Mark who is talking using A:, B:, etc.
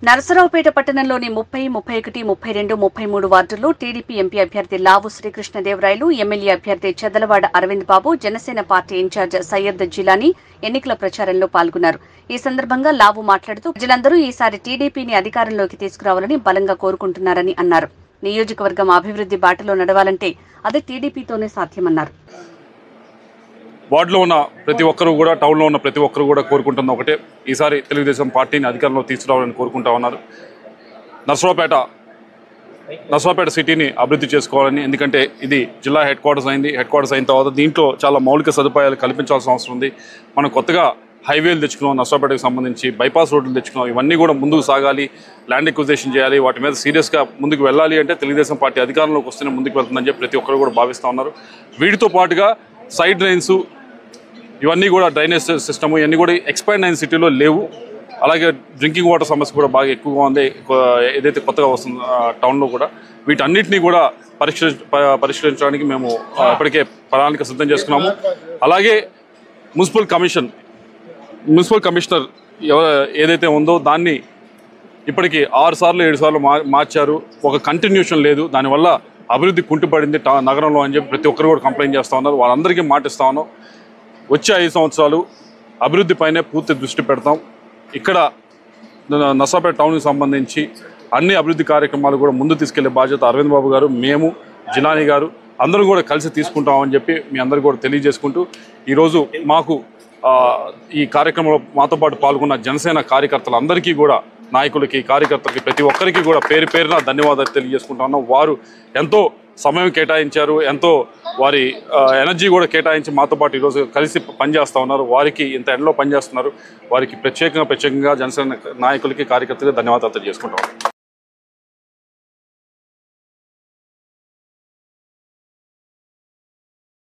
A: నరసరావుపేట పట్టణంలోని 30, 31, 32, 33 వార్డుల్లో TDP MP అభ్యర్థి లావు శ్రీకృష్ణదేవరాయలు, ఎమ్మెల్యే అభ్యర్థి చెదలవాడ అరవింద్ బాబు, జనసేన పార్టీ ఇన్ఛార్జ్ సయ్యద్ జిలానీ ఎన్నికల ప్రచారంలో పాల్గొన్నారు. ఈ సందర్భంగా లావు మాట్లాడుతూ ప్రజలందరూ ఈసారి టీడీపీని అధికారంలోకి తీసుకురావాలని బలంగా కోరుకుంటున్నారని అన్నారు. నియోజకవర్గం అభివృద్ధి బాటలో నడవాలంటే అది టీడీపీతోనే సాధ్యమన్నారు.
B: వార్డులో ఉన్న ప్రతి ఒక్కరు కూడా, టౌన్లో ఉన్న ప్రతి ఒక్కరు కూడా కోరుకుంటున్న ఒకటే, ఈసారి తెలుగుదేశం పార్టీని అధికారంలో తీసుకురావాలని కోరుకుంటా ఉన్నారు. నరసరావుపేట సిటీని అభివృద్ధి చేసుకోవాలని, ఎందుకంటే ఇది జిల్లా హెడ్ క్వార్టర్స్ అయింది. హెడ్ క్వార్టర్స్ అయిన తర్వాత దీంట్లో చాలా మౌలిక సదుపాయాలు కల్పించాల్సిన అవసరం ఉంది. మనం కొత్తగా హైవేలు తెచ్చుకున్నాం, నరసరావుపేటకు సంబంధించి బైపాస్ రోడ్లు తెచ్చుకున్నాం. ఇవన్నీ కూడా ముందుకు సాగాలి, ల్యాండ్ ఎక్విజిషన్ చేయాలి. వాటి మీద సీరియస్గా ముందుకు వెళ్ళాలి అంటే తెలుగుదేశం పార్టీ అధికారంలోకి వస్తేనే ముందుకు వెళ్తుందని చెప్పి ప్రతి ఒక్కరు కూడా భావిస్తూ ఉన్నారు. వీటితో పాటుగా సైడ్ డ్రైన్స్, ఇవన్నీ కూడా డ్రైనేజ్ సిస్టమ్ ఇవన్నీ కూడా ఎక్స్పాండ్ అయిన సిటీలో లేవు. అలాగే డ్రింకింగ్ వాటర్ సమస్య కూడా బాగా ఎక్కువగా ఉంది ఏదైతే కొత్తగా వస్తుంది టౌన్లో కూడా. వీటన్నిటినీ కూడా పరిష్కరించడానికి మేము ఇప్పటికే ప్రణాళిక సిద్ధం చేసుకున్నాము. అలాగే మున్సిపల్ కమిషనర్ ఏదైతే ఉందో దాన్ని ఇప్పటికీ 6 సార్లు 7 సార్లు మార్చారు. ఒక కంటిన్యూషన్ లేదు. దానివల్ల అభివృద్ధి కుంటుపడింది నగరంలో అని చెప్పి ప్రతి ఒక్కరు కూడా కంప్లైంట్ చేస్తూ ఉన్నారు. వాళ్ళందరికీ మాటిస్తా ఉన్నాం, వచ్చే 5 సంవత్సరాలు అభివృద్ధి పైనే పూర్తి దృష్టి పెడతాం. ఇక్కడ నరసరావుపేట టౌన్కి సంబంధించి అన్ని అభివృద్ధి కార్యక్రమాలు కూడా ముందు తీసుకెళ్లే బాధ్యత అరవింద్ బాబు గారు, మేము, జిలానీ గారు అందరూ కూడా కలిసి తీసుకుంటామని చెప్పి మీ అందరూ కూడా తెలియజేసుకుంటూ, ఈరోజు మాకు ఈ కార్యక్రమంలో మాతో పాటు పాల్గొన్న జనసేన కార్యకర్తలందరికీ కూడా, నాయకులకి, కార్యకర్తలకి, ప్రతి ఒక్కరికి కూడా పేరు పేరున ధన్యవాదాలు తెలియజేసుకుంటా ఉన్నాం. వారు ఎంతో సమయం కేటాయించారు, ఎంతో వారి ఎనర్జీ కూడా కేటాయించి మాతో పాటు ఈరోజు కలిసి పనిచేస్తూ ఉన్నారు. వారికి ఇంత ఎండలో పనిచేస్తున్నారు. వారికి ప్రత్యేకంగా జనసేన నాయకులకి, కార్యకర్తలకి ధన్యవాదాలు తెలియజేసుకుంటాం.